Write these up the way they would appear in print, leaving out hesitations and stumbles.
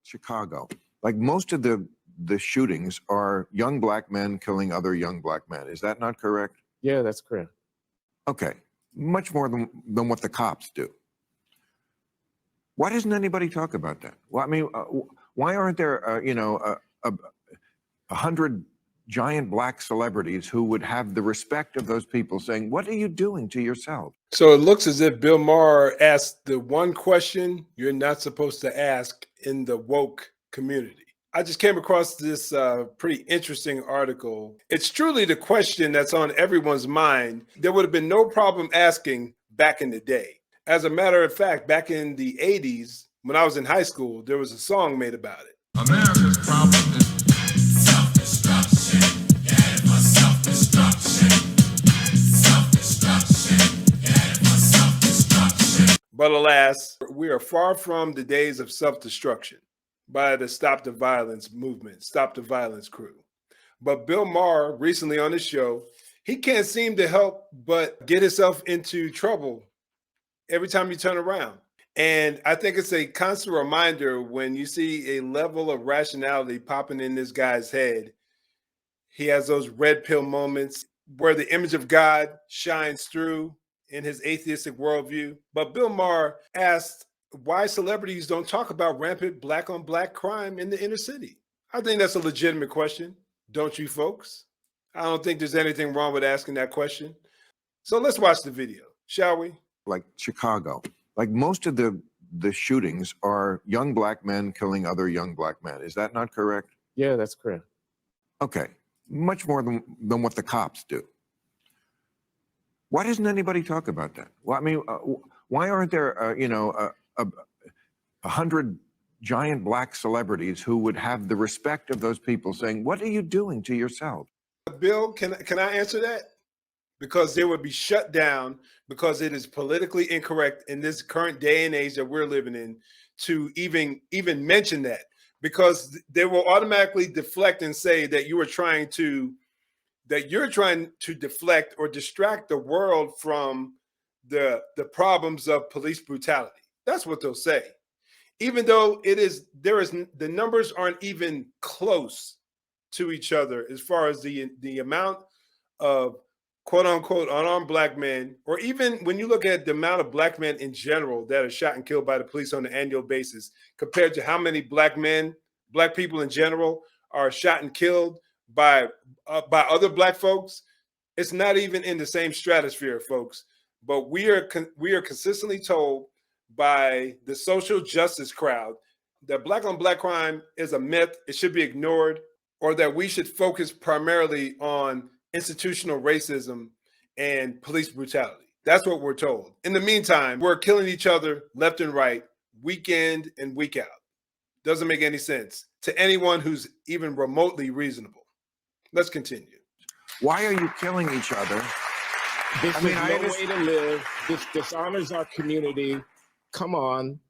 Chicago. Like most of the shootings are young black men killing other young black men. Is that not correct? Yeah, that's correct. Okay, much more than what the cops do. Why doesn't anybody talk about that? Well, I mean, why aren't there, a 100 giant black celebrities who would have the respect of those people saying, "What are you doing to yourself?" So it looks as if Bill Maher asked the one question you're not supposed to ask in the woke community. I just came across this pretty interesting article. It's truly the question that's on everyone's mind. There would have been no problem asking back in the day. As a matter of fact, back in the 80s, when I was in high school, there was a song made about it. America's problem is self-destruction. Get it for self-destruction. Self-destruction. Get it for self-destruction. But alas, we are far from the days of self-destruction by the Stop the Violence movement, Stop the Violence crew. But Bill Maher, recently on his show, he can't seem to help but get himself into trouble every time you turn around. And I think it's a constant reminder when you see a level of rationality popping in this guy's head. He has those red pill moments where the image of God shines through in his atheistic worldview. But Bill Maher asked why celebrities don't talk about rampant black on black crime in the inner city. I think that's a legitimate question, don't you folks? I don't think there's anything wrong with asking that question. So let's watch the video, shall we? Like Chicago. Like most of the shootings are young black men killing other young black men. Is that not correct? Yeah, that's correct. Okay, much more than what the cops do. Why doesn't anybody talk about that? Well, I mean, why aren't there, a 100 giant black celebrities who would have the respect of those people saying, "What are you doing to yourself?" Bill, can I answer that? Because they would be shut down because it is politically incorrect in this current day and age that we're living in to even mention that, because they will automatically deflect and say that you're trying to deflect or distract the world from the problems of police brutality. That's what they'll say. Even though the numbers aren't even close to each other as far as the amount of quote unquote unarmed black men, or even when you look at the amount of black men in general that are shot and killed by the police on an annual basis compared to how many black people in general are shot and killed by other black folks, it's not even in the same stratosphere, folks. But we are consistently told by the social justice crowd that black on black crime is a myth, it should be ignored, or that we should focus primarily on institutional racism and police brutality. That's what we're told. In the meantime, we're killing each other left and right, week in and week out. Doesn't make any sense to anyone who's even remotely reasonable. Let's continue. Why are you killing each other? This is no way to live. This dishonors our community. Come on.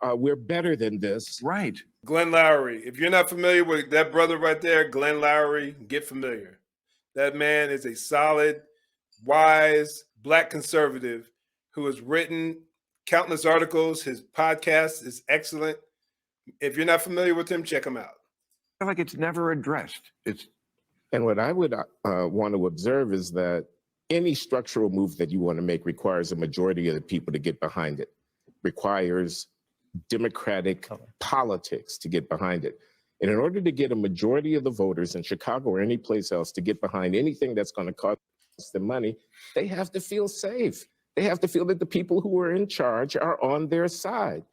We're better than this. Right. Glenn Lowry. If you're not familiar with that brother right there, Glenn Lowry, get familiar. That man is a solid, wise, black conservative who has written countless articles. His podcast is excellent. If you're not familiar with him, check him out. I feel like it's never addressed. And what I would want to observe is that any structural move that you want to make requires a majority of the people to get behind it, requires democratic politics to get behind it. And in order to get a majority of the voters in Chicago or any place else to get behind anything that's going to cost them money, they have to feel safe. They have to feel that the people who are in charge are on their side.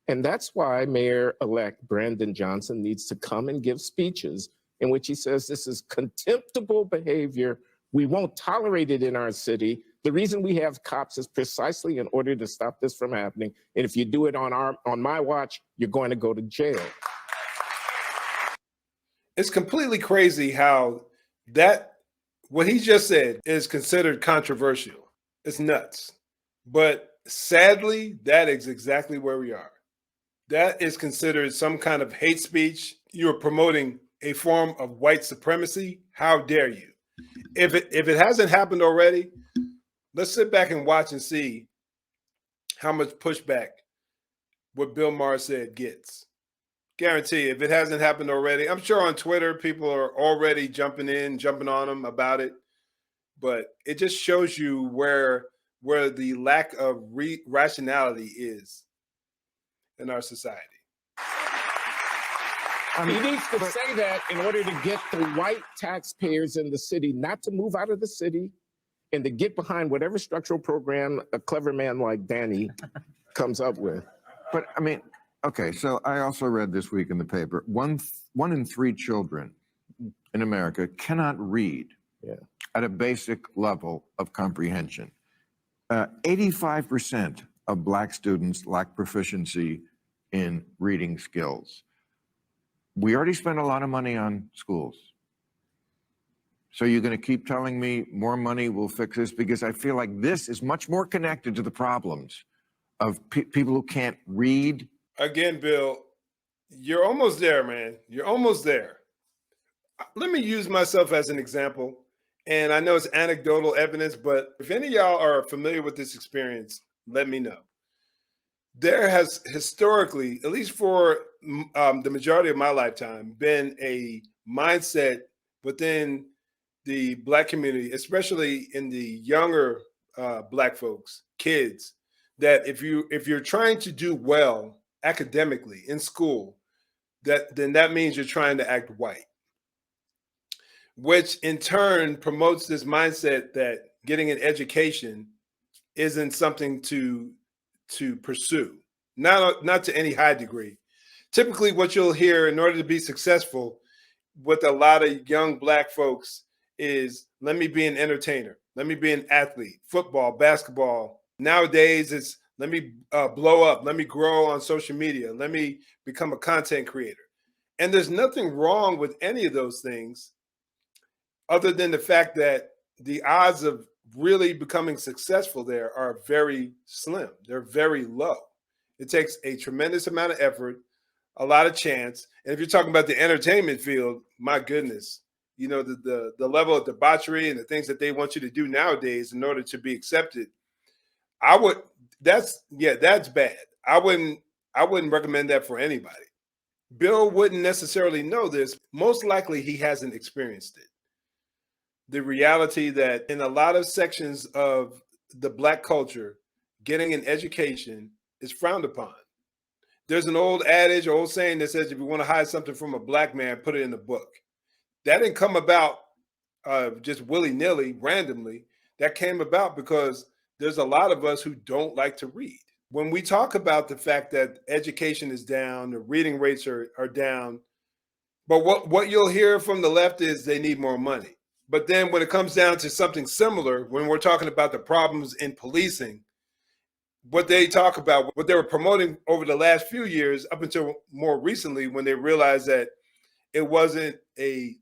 And that's why Mayor-elect Brandon Johnson needs to come and give speeches in which he says this is contemptible behavior. We won't tolerate it in our city. The reason we have cops is precisely in order to stop this from happening. And if you do it on my watch, you're going to go to jail. It's completely crazy how what he just said is considered controversial. It's nuts. But sadly, that is exactly where we are. That is considered some kind of hate speech. You're promoting a form of white supremacy. How dare you? If it hasn't happened already, let's sit back and watch and see how much pushback what Bill Maher said gets. Guarantee if it hasn't happened already. I'm sure on Twitter people are already jumping on them about it. But it just shows you where the lack of rationality is in our society. He needs to say that in order to get the white taxpayers in the city not to move out of the city and to get behind whatever structural program a clever man like Danny comes up with. But I mean, okay, so I also read this week in the paper, one in 3 children in America cannot read at a basic level of comprehension. 85% of Black students lack proficiency in reading skills. We already spent a lot of money on schools. So you're going to keep telling me more money will fix this? Because I feel like this is much more connected to the problems of people who can't read. Again, Bill, you're almost there, man. You're almost there. Let me use myself as an example. And I know it's anecdotal evidence, but if any of y'all are familiar with this experience, let me know. There has historically, at least for the majority of my lifetime, been a mindset within the Black community, especially in the younger Black folks, kids, that if you're trying to do well academically in school, then that means you're trying to act white, which in turn promotes this mindset that getting an education isn't something to pursue, not to any high degree. Typically, what you'll hear in order to be successful with a lot of young Black folks is, let me be an entertainer, let me be an athlete, football, basketball. Nowadays, it's let me blow up, let me grow on social media, let me become a content creator. And there's nothing wrong with any of those things, other than the fact that the odds of really becoming successful there are very slim. They're very low. It takes a tremendous amount of effort, a lot of chance. And if you're talking about the entertainment field, my goodness, you know, the level of debauchery and the things that they want you to do nowadays in order to be accepted, that's bad. I wouldn't recommend that for anybody. Bill wouldn't necessarily know this. Most likely he hasn't experienced it. The reality that in a lot of sections of the Black culture, getting an education is frowned upon. There's an old adage, or old saying that says, if you want to hide something from a Black man, put it in a book. That didn't come about just willy-nilly, randomly. That came about because there's a lot of us who don't like to read. When we talk about the fact that education is down, the reading rates are down, but what you'll hear from the left is they need more money. But then when it comes down to something similar, when we're talking about the problems in policing, what they talk about, what they were promoting over the last few years, up until more recently, when they realized that it wasn't a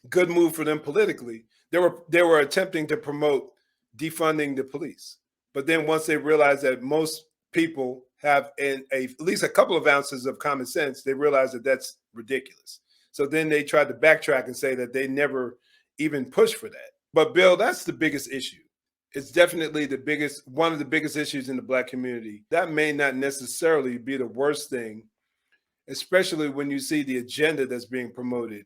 good move for them politically, they were attempting to promote defunding the police. But then once they realized that most people have at least a couple of ounces of common sense, they realized that that's ridiculous. So then they tried to backtrack and say that they never even pushed for that. But Bill, that's the biggest issue. It's definitely one of the biggest issues in the Black community. That may not necessarily be the worst thing, especially when you see the agenda that's being promoted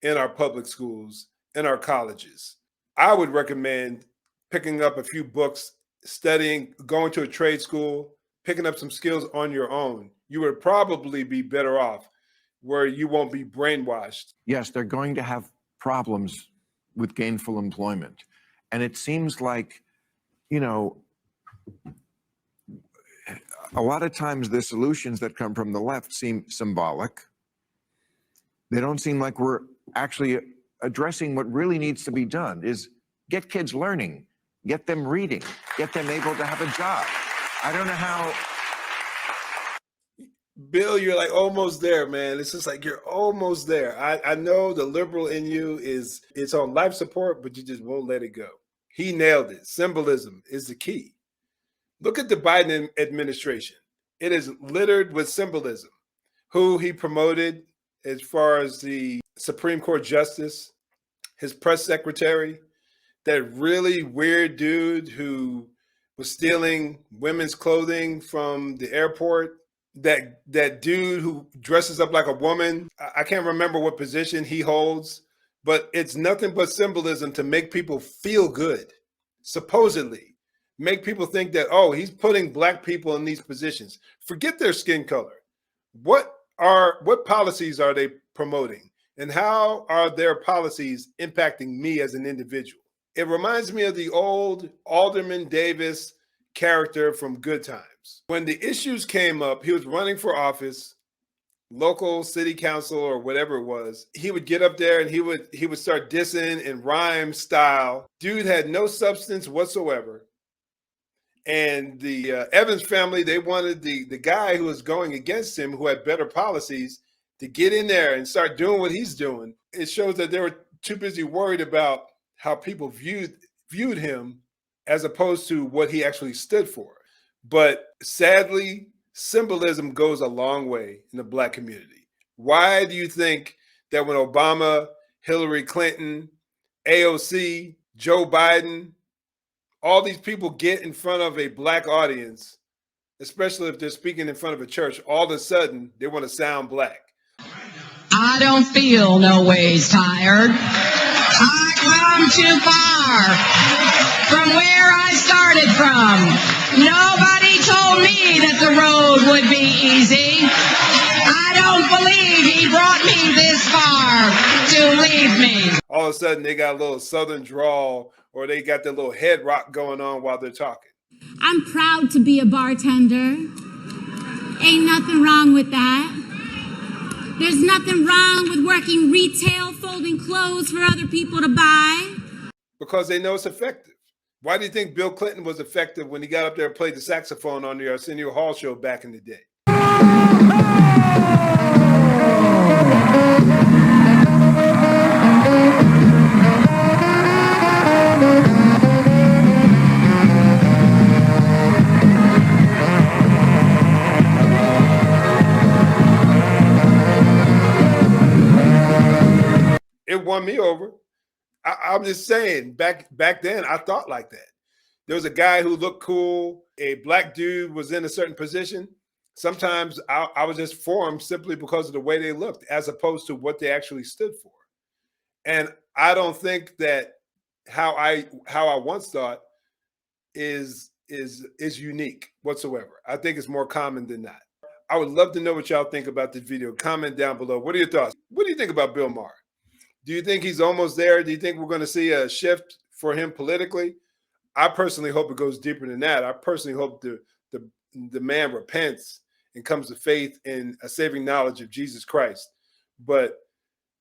in our public schools, in our colleges. I would recommend picking up a few books, studying, going to a trade school, picking up some skills on your own. You would probably be better off where you won't be brainwashed. Yes, they're going to have problems with gainful employment. And it seems like, you know, a lot of times the solutions that come from the left seem symbolic. They don't seem like we're actually addressing what really needs to be done, is get kids learning, get them reading, get them able to have a job. I don't know how. Bill, you're like almost there, man. It's just like you're almost there. I know the liberal in you it's on life support, but you just won't let it go. He nailed it. Symbolism is the key. Look at the Biden administration. It is littered with symbolism. Who he promoted as far as the Supreme Court justice, his press secretary, that really weird dude who was stealing women's clothing from the airport. that dude who dresses up like a woman. I can't remember what position he holds, but it's nothing but symbolism to make people feel good. Supposedly, make people think that, oh, he's putting black people in these positions. Forget their skin color. What policies are they promoting, and how are their policies impacting me as an individual? It reminds me of the old Alderman Davis character from Good Times. When the issues came up, he was running for office, local city council or whatever it was. He would get up there and he would start dissing in rhyme style. Dude had no substance whatsoever. And the Evans family, they wanted the guy who was going against him, who had better policies, to get in there and start doing what he's doing. It shows that they were too busy worried about how people viewed him as opposed to what he actually stood for. But sadly, symbolism goes a long way in the black community. Why do you think that when Obama, Hillary Clinton, AOC, Joe Biden, all these people get in front of a black audience, especially if they're speaking in front of a church, all of a sudden they want to sound black? I don't feel no ways tired. I come too far from where I started from. Nobody told me that the road would be easy. I don't believe he brought me this far to leave me. All of a sudden they got a little southern drawl, or they got their little head rock going on while they're talking. I'm proud to be a bartender. Ain't nothing wrong with that. There's nothing wrong with working retail, folding clothes for other people to buy. Because they know it's effective. Why do you think Bill Clinton was effective when he got up there and played the saxophone on the Arsenio Hall show back in the day? It won me over. I'm just saying, back then, I thought like that. There was a guy who looked cool. A black dude was in a certain position. Sometimes I was just for them simply because of the way they looked, as opposed to what they actually stood for. And I don't think that how I once thought is unique whatsoever. I think it's more common than that. I would love to know what y'all think about this video. Comment down below. What are your thoughts? What do you think about Bill Maher? Do you think he's almost there? Do you think we're going to see a shift for him politically? I personally hope it goes deeper than that. I personally hope the man repents and comes to faith in a saving knowledge of Jesus Christ. But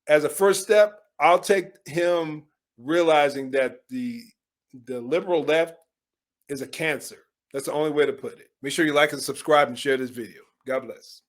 as a first step, I'll take him realizing that the liberal left is a cancer. That's the only way to put it. Make sure you like and subscribe and share this video. God bless.